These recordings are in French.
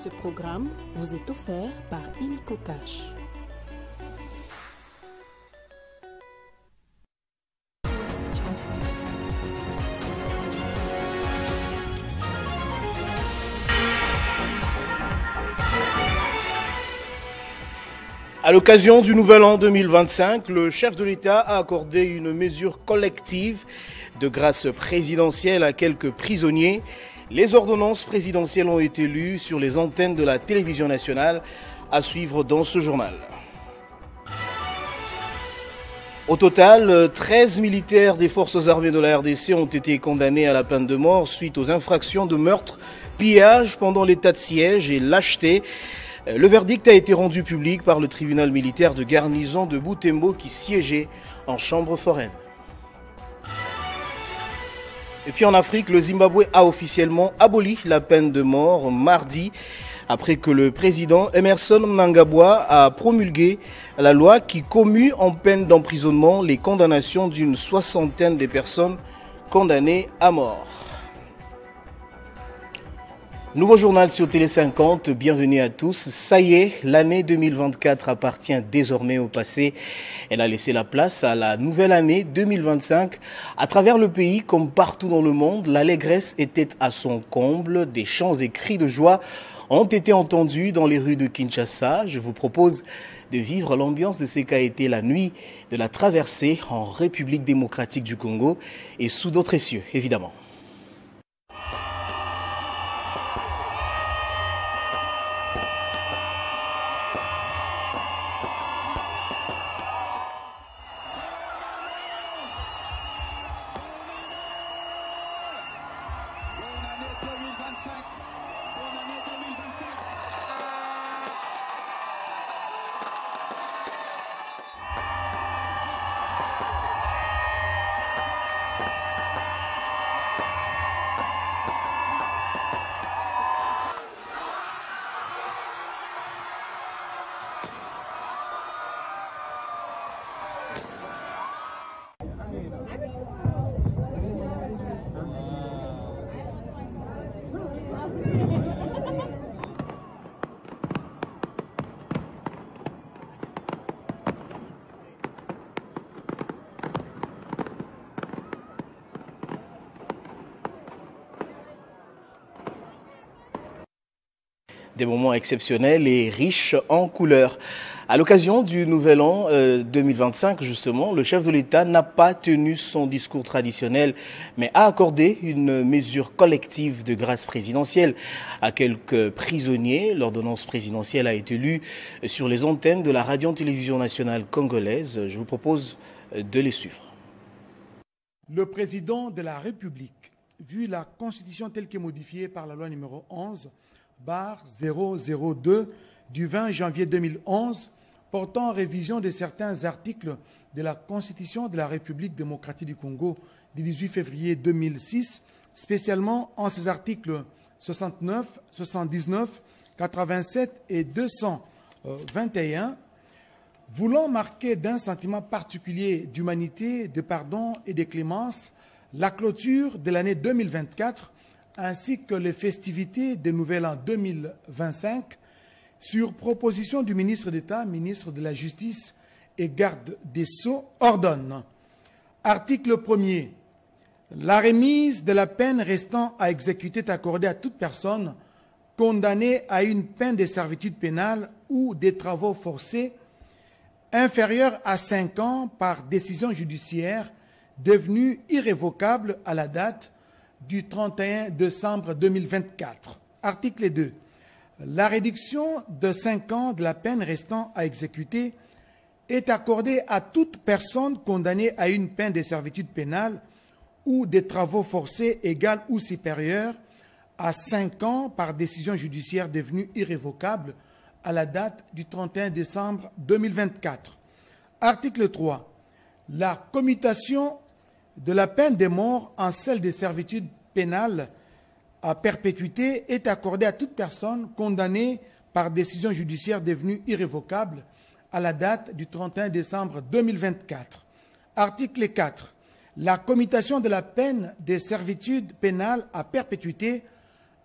Ce programme vous est offert par Ilco Cash. À l'occasion du Nouvel An 2025, le chef de l'État a accordé une mesure collective de grâce présidentielle à quelques prisonniers. Les ordonnances présidentielles ont été lues sur les antennes de la télévision nationale, à suivre dans ce journal. Au total, 13 militaires des forces armées de la RDC ont été condamnés à la peine de mort suite aux infractions de meurtre, pillage pendant l'état de siège et lâcheté. Le verdict a été rendu public par le tribunal militaire de garnison de Butembo qui siégeait en chambre foraine. Et puis en Afrique, le Zimbabwe a officiellement aboli la peine de mort mardi après que le président Emerson Mnangagwa a promulgué la loi qui commue en peine d'emprisonnement les condamnations d'une soixantaine de personnes condamnées à mort. Nouveau journal sur Télé 50, bienvenue à tous. Ça y est, l'année 2024 appartient désormais au passé. Elle a laissé la place à la nouvelle année 2025. À travers le pays, comme partout dans le monde, l'allégresse était à son comble. Des chants et cris de joie ont été entendus dans les rues de Kinshasa. Je vous propose de vivre l'ambiance de ce qu'a été la nuit de la traversée en République démocratique du Congo et sous d'autres cieux, évidemment. Des moments exceptionnels et riches en couleurs. À l'occasion du Nouvel An 2025, justement, le chef de l'État n'a pas tenu son discours traditionnel, mais a accordé une mesure collective de grâce présidentielle à quelques prisonniers. L'ordonnance présidentielle a été lue sur les antennes de la radio-télévision nationale congolaise. Je vous propose de les suivre. Le président de la République, vu la Constitution telle qu'elle est modifiée par la loi numéro 11/002 du 20 janvier 2011 portant révision de certains articles de la Constitution de la République démocratique du Congo du 18 février 2006, spécialement en ses articles 69, 79, 87 et 221, voulant marquer d'un sentiment particulier d'humanité, de pardon et de clémence la clôture de l'année 2024 ainsi que les festivités de Nouvel An 2025, sur proposition du ministre d'État, ministre de la Justice et garde des Sceaux, ordonne. Article 1er. La remise de la peine restant à exécuter est accordée à toute personne condamnée à une peine de servitude pénale ou des travaux forcés inférieure à 5 ans par décision judiciaire devenue irrévocable à la date du 31 décembre 2024. Article 2. La réduction de 5 ans de la peine restant à exécuter est accordée à toute personne condamnée à une peine de servitude pénale ou des travaux forcés égale ou supérieure à 5 ans par décision judiciaire devenue irrévocable à la date du 31 décembre 2024. Article 3. La commutation de la peine de mort en celle de servitude pénale à perpétuité est accordée à toute personne condamnée par décision judiciaire devenue irrévocable à la date du 31 décembre 2024. Article 4. La commutation de la peine de servitude pénale à perpétuité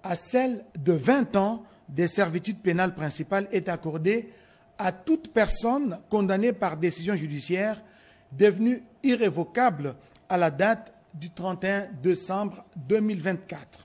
à celle de 20 ans des servitudes pénales principales est accordée à toute personne condamnée par décision judiciaire devenue irrévocable à la date du 31 décembre 2024.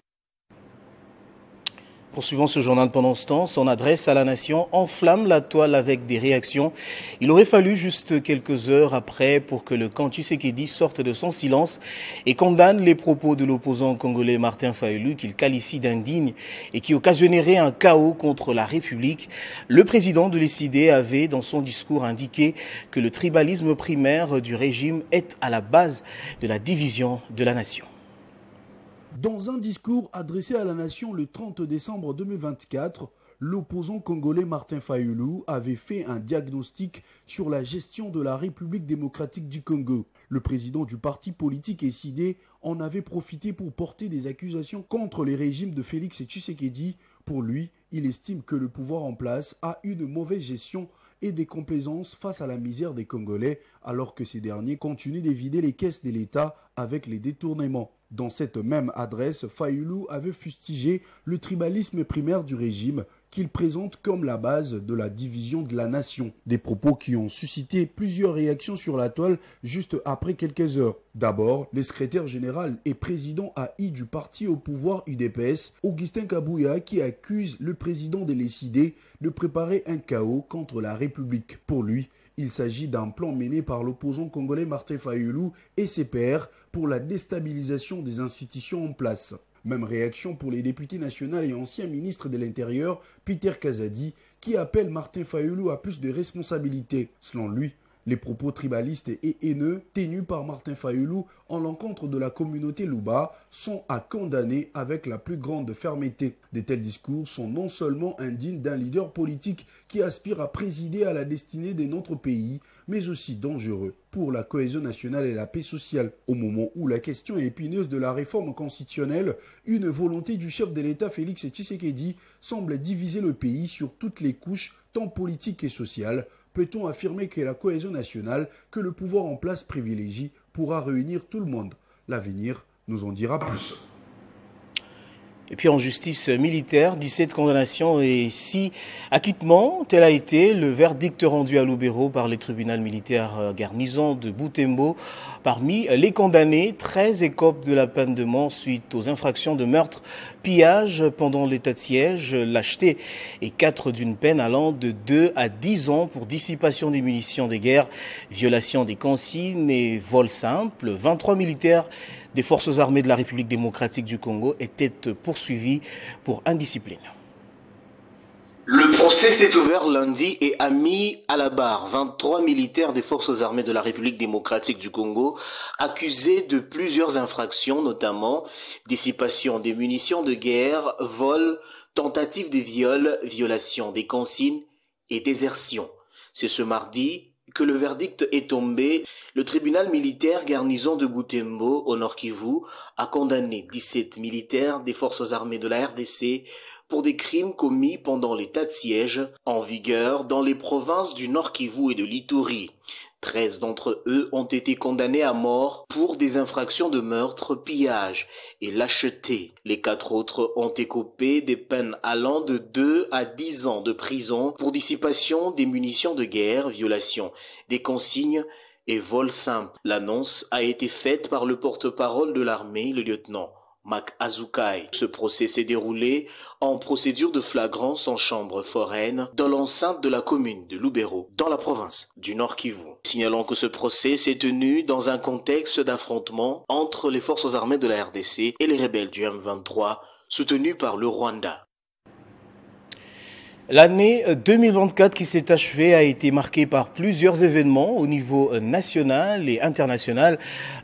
Poursuivant ce journal pendant ce temps, son adresse à la nation enflamme la toile avec des réactions. Il aurait fallu juste quelques heures après pour que le camp Tshisekedi sorte de son silence et condamne les propos de l'opposant congolais Martin Fayulu qu'il qualifie d'indignes et qui occasionneraient un chaos contre la République. Le président de l'ECD avait dans son discours indiqué que le tribalisme primaire du régime est à la base de la division de la nation. Dans un discours adressé à la nation le 30 décembre 2024, l'opposant congolais Martin Fayulu avait fait un diagnostic sur la gestion de la République démocratique du Congo. Le président du parti politique ECD en avait profité pour porter des accusations contre les régimes de Félix Tshisekedi. Pour lui, il estime que le pouvoir en place a une mauvaise gestion et des complaisances face à la misère des Congolais, alors que ces derniers continuent d'évider les caisses de l'État avec les détournements. Dans cette même adresse, Fayulu avait fustigé le tribalisme primaire du régime qu'il présente comme la base de la division de la nation. Des propos qui ont suscité plusieurs réactions sur la toile juste après quelques heures. D'abord, le secrétaire général et président AI du parti au pouvoir UDPS, Augustin Kabouya, qui accuse le président de l'ECD de préparer un chaos contre la République. Pour lui, il s'agit d'un plan mené par l'opposant congolais Martin Fayulu et ses pairs pour la déstabilisation des institutions en place. Même réaction pour les députés nationaux et anciens ministres de l'Intérieur, Peter Kazadi, qui appelle Martin Fayulu à plus de responsabilités. Selon lui, les propos tribalistes et haineux tenus par Martin Fayulu en l'encontre de la communauté Luba sont à condamner avec la plus grande fermeté. De tels discours sont non seulement indignes d'un leader politique qui aspire à présider à la destinée de notre pays, mais aussi dangereux pour la cohésion nationale et la paix sociale. Au moment où la question est épineuse de la réforme constitutionnelle, une volonté du chef de l'État Félix Tshisekedi semble diviser le pays sur toutes les couches, tant politiques et sociales. Peut-on affirmer que la cohésion nationale, que le pouvoir en place privilégie, pourra réunir tout le monde? L'avenir nous en dira plus. Et puis en justice militaire, 17 condamnations et 6 acquittements. Tel a été le verdict rendu à Lubero par le tribunal militaire garnison de Butembo. Parmi les condamnés, 13 écopent de la peine de mort suite aux infractions de meurtre, pillage pendant l'état de siège, lâcheté et 4 d'une peine allant de 2 à 10 ans pour dissipation des munitions de guerre, violation des consignes et vol simple. 23 militaires des forces armées de la République démocratique du Congo étaient poursuivis pour indiscipline. Le procès s'est ouvert lundi et a mis à la barre 23 militaires des forces armées de la République démocratique du Congo accusés de plusieurs infractions, notamment dissipation des munitions de guerre, vol, tentative de viol, violation des consignes et désertion. C'est ce mardi que le verdict est tombé. Le tribunal militaire garnison de Butembo, au Nord Kivu, a condamné 17 militaires des forces armées de la RDC pour des crimes commis pendant l'état de siège en vigueur dans les provinces du Nord Kivu et de l'Ituri. 13 d'entre eux ont été condamnés à mort pour des infractions de meurtre, pillage et lâcheté. Les 4 autres ont écopé des peines allant de 2 à 10 ans de prison pour dissipation des munitions de guerre, violation des consignes et vol simple. L'annonce a été faite par le porte-parole de l'armée, le lieutenant Mac Azukai. Ce procès s'est déroulé en procédure de flagrance en chambre foraine dans l'enceinte de la commune de Lubero, dans la province du Nord Kivu. Signalons que ce procès s'est tenu dans un contexte d'affrontement entre les forces armées de la RDC et les rebelles du M23, soutenus par le Rwanda. L'année 2024 qui s'est achevée a été marquée par plusieurs événements au niveau national et international.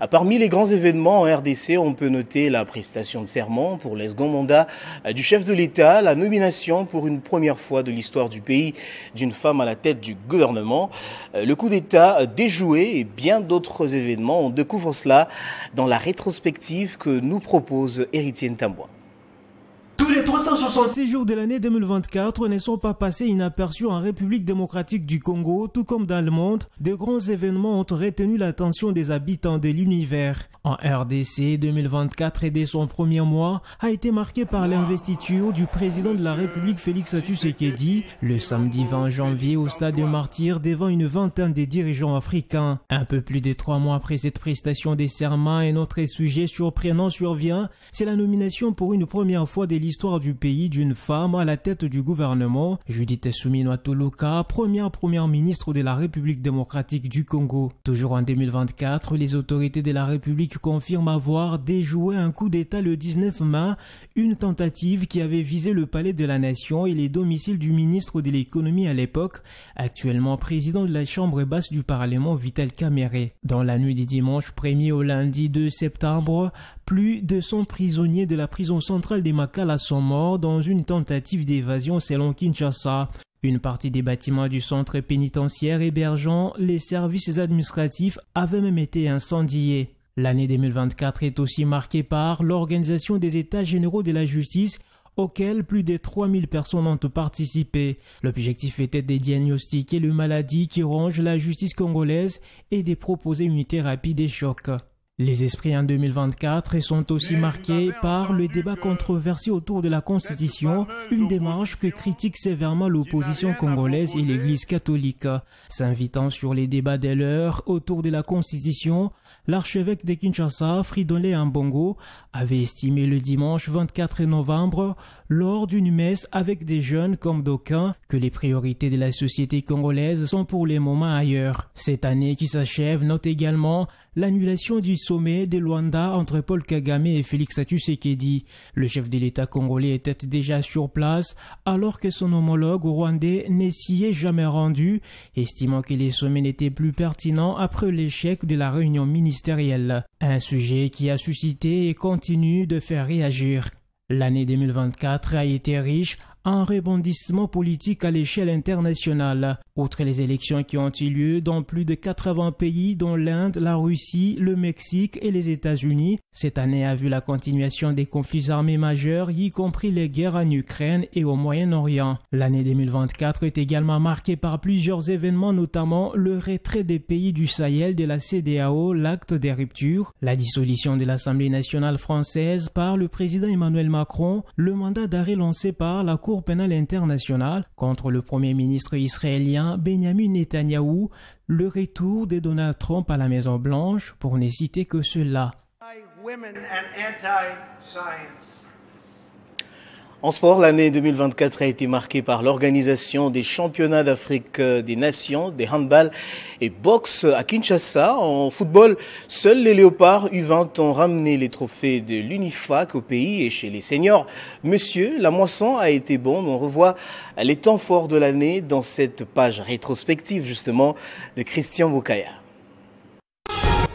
Parmi les grands événements en RDC, on peut noter la prestation de serment pour le second mandat du chef de l'État, la nomination pour une première fois de l'histoire du pays d'une femme à la tête du gouvernement, le coup d'État déjoué et bien d'autres événements. On découvre cela dans la rétrospective que nous propose Héritier Ntambwa. Tous les 366 jours de l'année 2024 ne sont pas passés inaperçus en République démocratique du Congo, tout comme dans le monde. De grands événements ont retenu l'attention des habitants de l'univers. En RDC, 2024 et dès son premier mois a été marqué par l'investiture du président de la République Félix Tshisekedi le samedi 20 janvier au stade de Martyrs devant une vingtaine de dirigeants africains. Un peu plus de 3 mois après cette prestation des serments, un autre sujet surprenant survient, c'est la nomination pour une première fois de l'histoire du pays d'une femme à la tête du gouvernement, Judith Suminwa Tuluka, première ministre de la République démocratique du Congo. Toujours en 2024, les autorités de la République confirment avoir déjoué un coup d'État le 19 mai, une tentative qui avait visé le palais de la Nation et les domiciles du ministre de l'économie à l'époque, actuellement président de la Chambre basse du Parlement, Vital Kamerhe. Dans la nuit du dimanche 1er au lundi 2 septembre, plus de 100 prisonniers de la prison centrale de Makala sont morts dans une tentative d'évasion selon Kinshasa. Une partie des bâtiments du centre pénitentiaire hébergeant les services administratifs avait même été incendiée. L'année 2024 est aussi marquée par l'organisation des États généraux de la justice auxquels plus de 3000 personnes ont participé. L'objectif était de diagnostiquer les maladies qui rongent la justice congolaise et de proposer une thérapie des chocs. Les esprits en 2024 sont aussi marqués par le débat controversé autour de la Constitution, une démarche que critique sévèrement l'opposition congolaise et l'Église catholique. S'invitant sur les débats de l'heure autour de la Constitution, l'archevêque de Kinshasa, Fridolin Ambongo, avait estimé le dimanche 24 novembre, lors d'une messe avec des jeunes comme d'aucuns, que les priorités de la société congolaise sont pour les moments ailleurs. Cette année qui s'achève note également l'annulation du sommet de Luanda entre Paul Kagame et Félix Tshisekedi. Le chef de l'État congolais était déjà sur place alors que son homologue rwandais ne s'y est jamais rendu, estimant que les sommets n'étaient plus pertinents après l'échec de la réunion ministérielle. Un sujet qui a suscité et continue de faire réagir. L'année 2024 a été riche en rebondissements politiques à l'échelle internationale. Outre les élections qui ont eu lieu dans plus de 80 pays dont l'Inde, la Russie, le Mexique et les États-Unis, cette année a vu la continuation des conflits armés majeurs, y compris les guerres en Ukraine et au Moyen-Orient. L'année 2024 est également marquée par plusieurs événements, notamment le retrait des pays du Sahel de la CEDEAO, l'acte des ruptures, la dissolution de l'Assemblée nationale française par le président Emmanuel Macron, le mandat d'arrêt lancé par la Cour pénale internationale contre le premier ministre israélien Benjamin Netanyahou, le retour de Donald Trump à la Maison-Blanche, pour ne citer que cela. En sport, l'année 2024 a été marquée par l'organisation des championnats d'Afrique des nations, des handball et boxe à Kinshasa. En football, seuls les Léopards U20 ont ramené les trophées de l'UNIFAC au pays et chez les seniors. Monsieur, la moisson a été bonne. On revoit les temps forts de l'année dans cette page rétrospective justement de Christian Bokaya.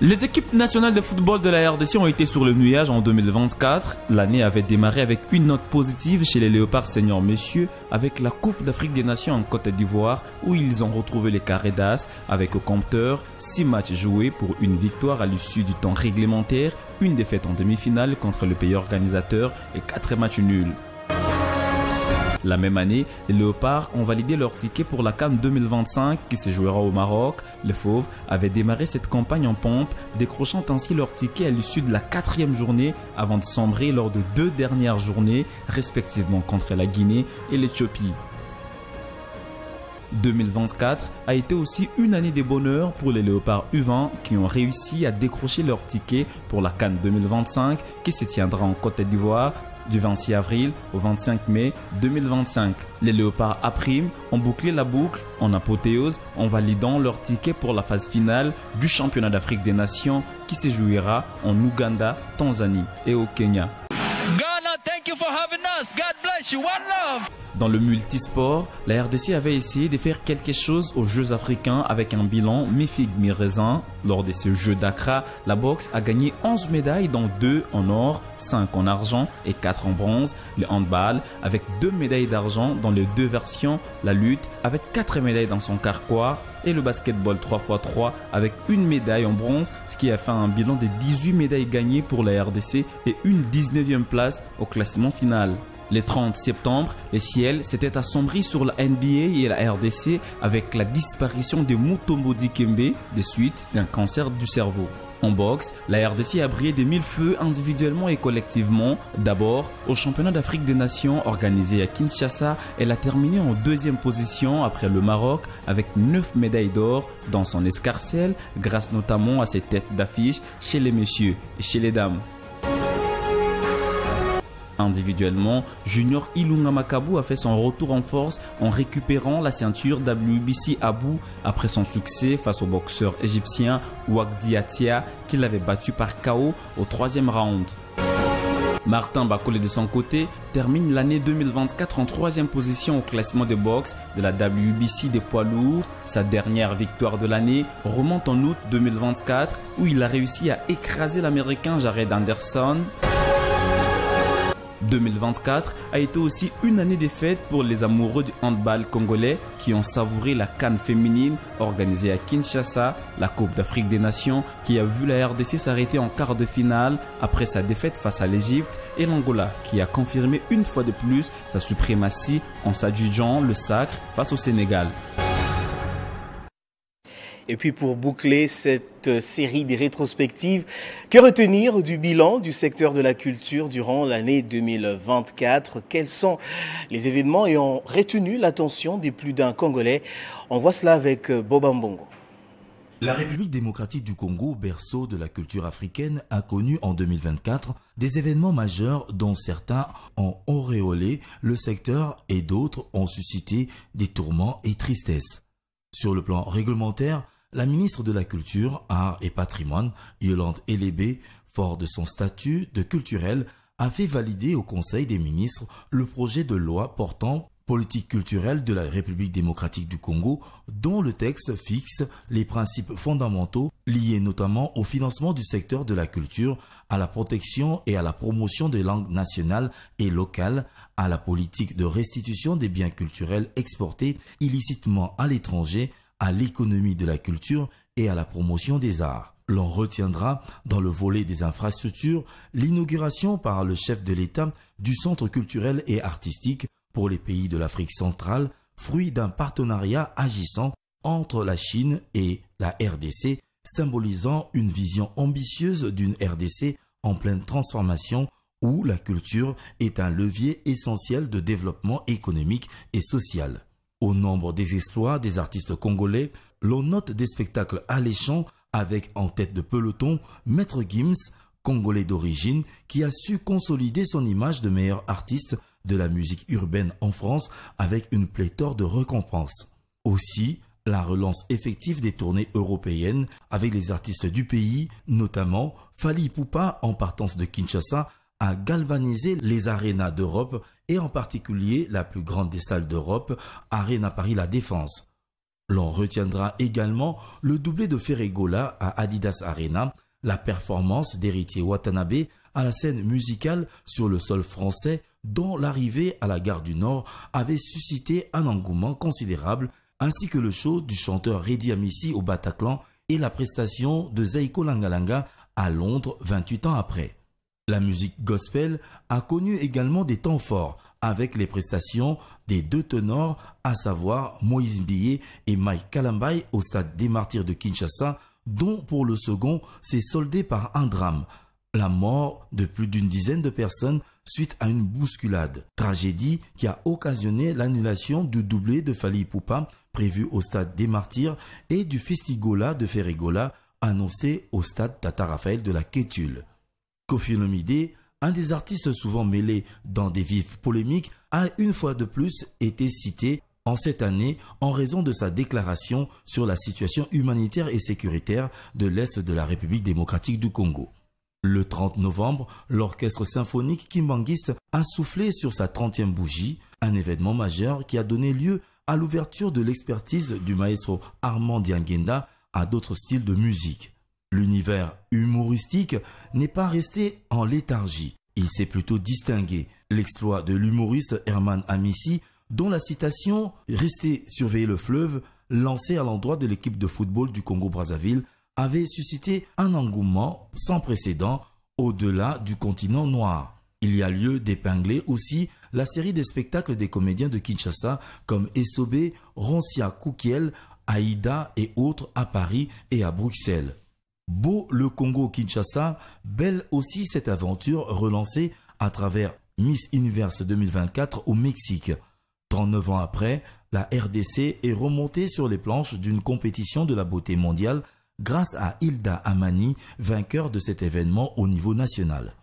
Les équipes nationales de football de la RDC ont été sur le nuage en 2024. L'année avait démarré avec une note positive chez les Léopards seniors messieurs avec la Coupe d'Afrique des Nations en Côte d'Ivoire où ils ont retrouvé les carrés d'as avec au compteur 6 matchs joués pour une victoire à l'issue du temps réglementaire, une défaite en demi-finale contre le pays organisateur et 4 matchs nuls. La même année, les Léopards ont validé leur ticket pour la CAN 2025 qui se jouera au Maroc. Les Fauves avaient démarré cette campagne en pompe, décrochant ainsi leur ticket à l'issue de la 4e journée avant de sombrer lors de 2 dernières journées, respectivement contre la Guinée et l'Éthiopie. 2024 a été aussi une année de bonheur pour les Léopards U20 qui ont réussi à décrocher leur ticket pour la CAN 2025 qui se tiendra en Côte d'Ivoire du 26 avril au 25 mai 2025. Les Léopards A' ont bouclé la boucle en apothéose en validant leur ticket pour la phase finale du championnat d'Afrique des Nations qui se jouera en Ouganda, Tanzanie et au Kenya. Ghana, thank you for having us. God bless you. One love. Dans le multisport, la RDC avait essayé de faire quelque chose aux Jeux africains avec un bilan mi-figue mi-raisin. Lors de ces Jeux d'Accra, la boxe a gagné 11 médailles dont 2 en or, 5 en argent et 4 en bronze. Le handball avec 2 médailles d'argent dans les 2 versions. La lutte avec 4 médailles dans son carquois. Et le basketball 3x3 avec une médaille en bronze, ce qui a fait un bilan de 18 médailles gagnées pour la RDC et une 19e place au classement final. Le 30 septembre, le ciel s'était assombri sur la NBA et la RDC avec la disparition de Mutombo Dikembe de suite d'un cancer du cerveau. En boxe, la RDC a brillé de mille feux individuellement et collectivement. D'abord, au championnat d'Afrique des Nations organisé à Kinshasa, elle a terminé en deuxième position après le Maroc avec 9 médailles d'or dans son escarcelle, grâce notamment à ses têtes d'affiche chez les messieurs et chez les dames. Individuellement, Junior Ilunga Makabu a fait son retour en force en récupérant la ceinture WBC Abu après son succès face au boxeur égyptien Wagdi Atia qu'il avait battu par KO au 3e round. Martin Bakole de son côté termine l'année 2024 en 3e position au classement de boxe de la WBC des poids lourds. Sa dernière victoire de l'année remonte en août 2024 où il a réussi à écraser l'américain Jared Anderson. 2024 a été aussi une année de fête pour les amoureux du handball congolais qui ont savouré la CAN féminine organisée à Kinshasa, la Coupe d'Afrique des Nations qui a vu la RDC s'arrêter en quart de finale après sa défaite face à l'Égypte et l'Angola qui a confirmé une fois de plus sa suprématie en s'adjugeant le sacre face au Sénégal. Et puis pour boucler cette série des rétrospectives, que retenir du bilan du secteur de la culture durant l'année 2024? Quels sont les événements ayant retenu l'attention des plus d'un Congolais? On voit cela avec Boba Mbongo. La République démocratique du Congo, berceau de la culture africaine, a connu en 2024 des événements majeurs dont certains ont auréolé le secteur et d'autres ont suscité des tourments et tristesses. Sur le plan réglementaire, la ministre de la Culture, Arts et Patrimoine, Yolande Elébé, fort de son statut de culturel, a fait valider au Conseil des ministres le projet de loi portant politique culturelle de la République démocratique du Congo, dont le texte fixe les principes fondamentaux liés notamment au financement du secteur de la culture, à la protection et à la promotion des langues nationales et locales, à la politique de restitution des biens culturels exportés illicitement à l'étranger, à l'économie de la culture et à la promotion des arts. L'on retiendra, dans le volet des infrastructures, l'inauguration par le chef de l'État du Centre culturel et artistique pour les pays de l'Afrique centrale, fruit d'un partenariat agissant entre la Chine et la RDC, symbolisant une vision ambitieuse d'une RDC en pleine transformation où la culture est un levier essentiel de développement économique et social. Au nombre des exploits des artistes congolais, l'on note des spectacles alléchants avec en tête de peloton Maître Gims, congolais d'origine, qui a su consolider son image de meilleur artiste de la musique urbaine en France avec une pléthore de récompenses. Aussi, la relance effective des tournées européennes avec les artistes du pays, notamment Fally Ipupa en partance de Kinshasa, a galvanisé les arénas d'Europe et en particulier la plus grande des salles d'Europe, Arena Paris La Défense. L'on retiendra également le doublé de Ferregola à Adidas Arena, la performance d'Héritier Watanabe à la scène musicale sur le sol français dont l'arrivée à la gare du Nord avait suscité un engouement considérable, ainsi que le show du chanteur Redi Amissi au Bataclan et la prestation de Zaiko Langalanga à Londres 28 ans après. La musique gospel a connu également des temps forts avec les prestations des deux ténors, à savoir Moïse Mbiye et Mike Kalambay au stade des Martyrs de Kinshasa, dont pour le second s'est soldé par un drame, la mort de plus d'une dizaine de personnes suite à une bousculade. Tragédie qui a occasionné l'annulation du doublé de Fally Ipupa prévu au stade des Martyrs et du Festigola de Ferregola annoncé au stade Tata Raphaël de la Kétule. Koffi Olomide, un des artistes souvent mêlés dans des vives polémiques, a une fois de plus été cité en cette année en raison de sa déclaration sur la situation humanitaire et sécuritaire de l'Est de la République démocratique du Congo. Le 30 novembre, l'orchestre symphonique kimbangiste a soufflé sur sa 30e bougie, un événement majeur qui a donné lieu à l'ouverture de l'expertise du maestro Armand Diangenda à d'autres styles de musique. L'univers humoristique n'est pas resté en léthargie. Il s'est plutôt distingué. L'exploit de l'humoriste Herman Amissi, dont la citation « Restez surveiller le fleuve » lancée à l'endroit de l'équipe de football du Congo-Brazzaville, avait suscité un engouement sans précédent au-delà du continent noir. Il y a lieu d'épingler aussi la série des spectacles des comédiens de Kinshasa comme Essobé, Roncia Koukiel, Aïda et autres à Paris et à Bruxelles. Beau le Congo-Kinshasa, belle aussi cette aventure relancée à travers Miss Universe 2024 au Mexique. 39 ans après, la RDC est remontée sur les planches d'une compétition de la beauté mondiale grâce à Hilda Amani, vainqueur de cet événement au niveau national.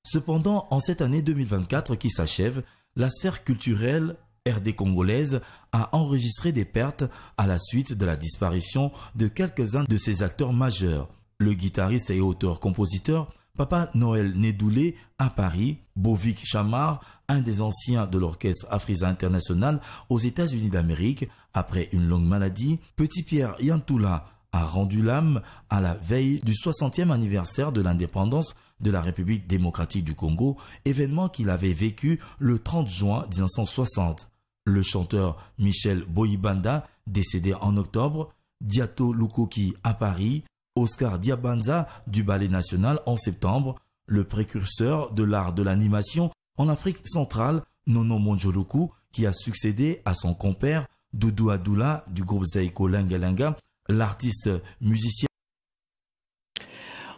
Cependant, en cette année 2024 qui s'achève, la sphère culturelle RD congolaise a enregistré des pertes à la suite de la disparition de quelques-uns de ses acteurs majeurs. Le guitariste et auteur-compositeur Papa Noël Nédoulé à Paris, Bovik Chamar, un des anciens de l'orchestre Afrisa International aux États-Unis d'Amérique, après une longue maladie, Petit Pierre Yantoula a rendu l'âme à la veille du 60e anniversaire de l'indépendance de la République démocratique du Congo, événement qu'il avait vécu le 30 juin 1960. Le chanteur Michel Boyibanda, décédé en octobre, Diato Lukoki à Paris, Oscar Diabanza du Ballet National en septembre, le précurseur de l'art de l'animation en Afrique centrale, Nono Monjoloku, qui a succédé à son compère Doudou Adoula du groupe Zaiko Lenga, l'artiste musicien.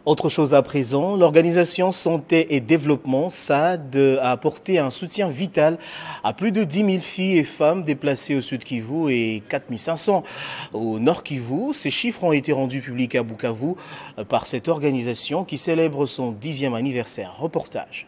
Autre chose à présent, l'organisation Santé et Développement, SAD, a apporté un soutien vital à plus de 10 000 filles et femmes déplacées au Sud Kivu et 4 500 au Nord Kivu. Ces chiffres ont été rendus publics à Bukavu par cette organisation qui célèbre son 10e anniversaire. Reportage.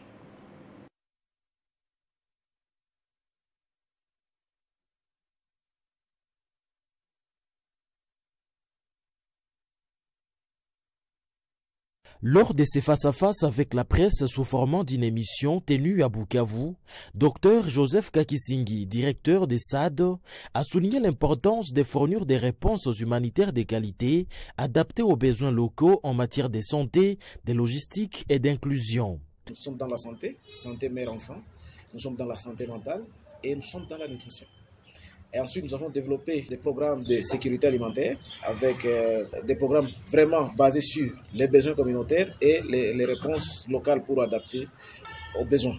Lors de ces face-à-face avec la presse sous format d'une émission tenue à Bukavu, Dr Joseph Kakisingi, directeur des SAD, a souligné l'importance de fournir des réponses humanitaires de qualité adaptées aux besoins locaux en matière de santé, de logistique et d'inclusion. Nous sommes dans la santé, santé mère-enfant, nous sommes dans la santé mentale et nous sommes dans la nutrition. Et ensuite, nous avons développé des programmes de sécurité alimentaire avec des programmes vraiment basés sur les besoins communautaires et les réponses locales pour adapter aux besoins.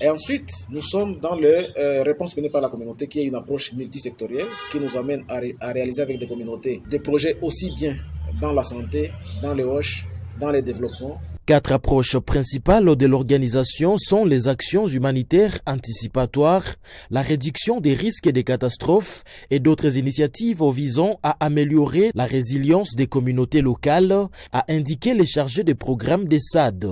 Et ensuite, nous sommes dans les réponses menées par la communauté qui est une approche multisectorielle qui nous amène à réaliser avec des communautés des projets aussi bien dans la santé, dans les roches, dans les développements. 4 approches principales de l'organisation sont les actions humanitaires anticipatoires, la réduction des risques et des catastrophes et d'autres initiatives visant à améliorer la résilience des communautés locales, a indiqué les chargés des programmes des SAD.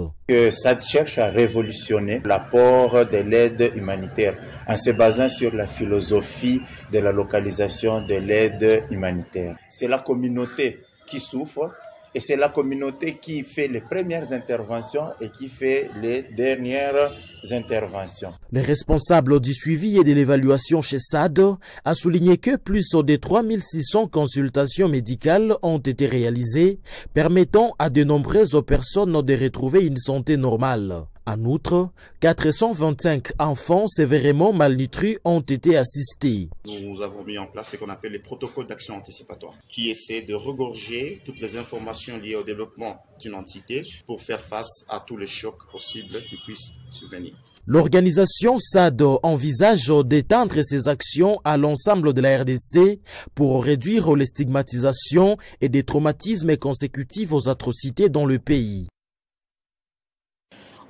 SAD cherche à révolutionner l'apport de l'aide humanitaire en se basant sur la philosophie de la localisation de l'aide humanitaire. C'est la communauté qui souffre. Et c'est la communauté qui fait les premières interventions et qui fait les dernières interventions. Les responsables du suivi et de l'évaluation chez SAD a souligné que plus de 3600 consultations médicales ont été réalisées, permettant à de nombreuses personnes de retrouver une santé normale. En outre, 425 enfants sévèrement malnutris ont été assistés. Nous avons mis en place ce qu'on appelle les protocoles d'action anticipatoire, qui essaient de regorger toutes les informations liées au développement d'une entité pour faire face à tous les chocs possibles qui puissent survenir. L'organisation SAD envisage d'étendre ses actions à l'ensemble de la RDC pour réduire les stigmatisations et des traumatismes consécutifs aux atrocités dans le pays.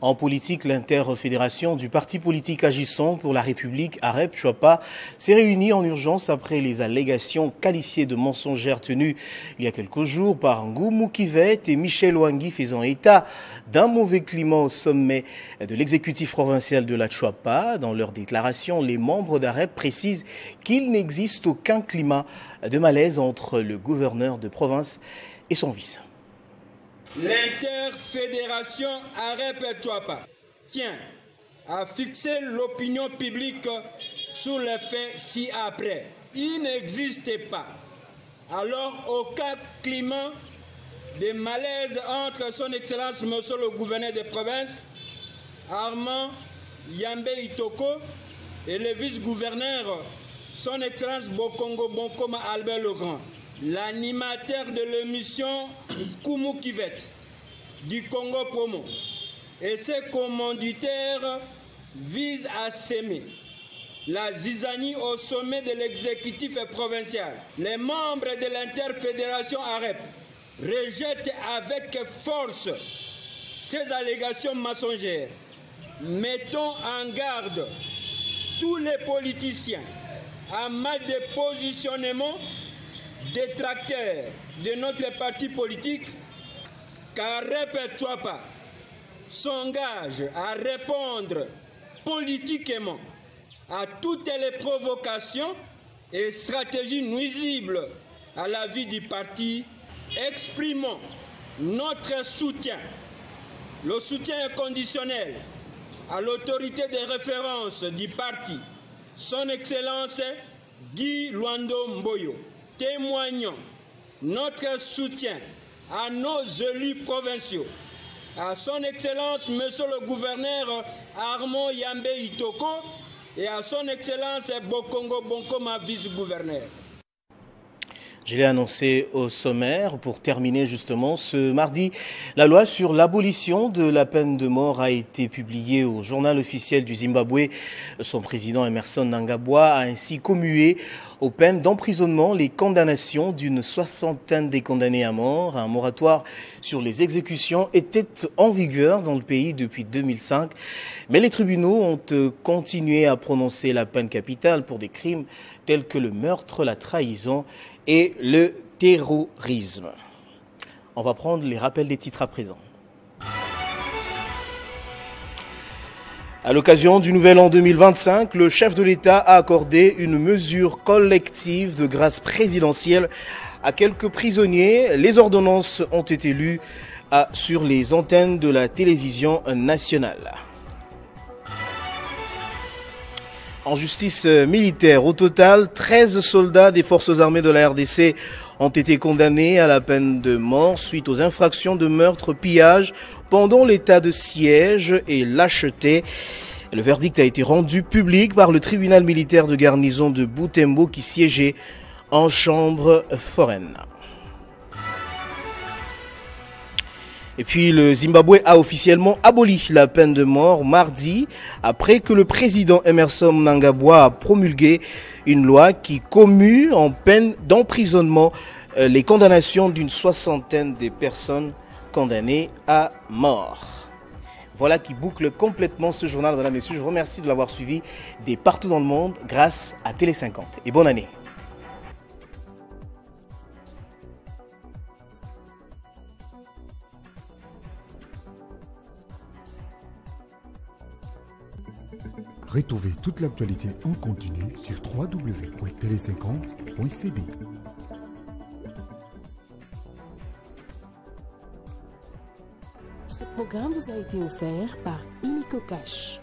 En politique, l'interfédération du parti politique agissant pour la République, AREP Chouapa, s'est réunie en urgence après les allégations qualifiées de mensongères tenues il y a quelques jours par Ngoumou Kivet et Michel Ouangui faisant état d'un mauvais climat au sommet de l'exécutif provincial de la Chouapa. Dans leur déclaration, les membres d'AREP précisent qu'il n'existe aucun climat de malaise entre le gouverneur de province et son vice. L'interfédération AREP-Chouapa tient à fixer l'opinion publique sur les faits ci-après. Il n'existe pas alors aucun climat de malaise entre son Excellence Monsieur le gouverneur de province, Armand Yambe Itoko, et le vice-gouverneur, son Excellence Bokongo Bonkoma Albert Legrand. L'animateur de l'émission Ngoumou Kivet du Congo Promo et ses commanditaires vise à semer la zizanie au sommet de l'exécutif provincial. Les membres de l'interfédération AREP rejettent avec force ces allégations mensongères. Mettons en garde tous les politiciens en mal de positionnement détracteurs de notre parti politique, car AREP Tchouapa s'engage à répondre politiquement à toutes les provocations et stratégies nuisibles à la vie du parti. Exprimons notre soutien, le soutien inconditionnel à l'autorité de référence du parti, son Excellence Guy Luando Mboyo. Témoignons notre soutien à nos élus provinciaux, à son Excellence Monsieur le Gouverneur Armand Yambe Itoko et à son Excellence Bokongo Bonkoma, vice-gouverneur. Je l'ai annoncé au sommaire. Pour terminer justement, ce mardi, la loi sur l'abolition de la peine de mort a été publiée au journal officiel du Zimbabwe. Son président Emerson Mnangagwa a ainsi commué aux peines d'emprisonnement les condamnations d'une soixantaine des condamnés à mort. Un moratoire sur les exécutions était en vigueur dans le pays depuis 2005. Mais les tribunaux ont continué à prononcer la peine capitale pour des crimes tels que le meurtre, la trahison et le terrorisme. On va prendre les rappels des titres à présent. À l'occasion du nouvel an 2025, le chef de l'État a accordé une mesure collective de grâce présidentielle à quelques prisonniers. Les ordonnances ont été lues sur les antennes de la télévision nationale. En justice militaire, au total, 13 soldats des forces armées de la RDC ont été condamnés à la peine de mort suite aux infractions de meurtre, pillage pendant l'état de siège et lâcheté. Le verdict a été rendu public par le tribunal militaire de garnison de Butembo qui siégeait en chambre foraine. Et puis le Zimbabwe a officiellement aboli la peine de mort mardi après que le président Emerson Mnangagwa a promulgué une loi qui commue en peine d'emprisonnement les condamnations d'une soixantaine de personnes condamnées à mort. Voilà qui boucle complètement ce journal, mesdames et messieurs. Je vous remercie de l'avoir suivi dès partout dans le monde grâce à Télé 50 et bonne année. Retrouvez toute l'actualité en continu sur www.tele50.cd. Ce programme vous a été offert par Illico Cash.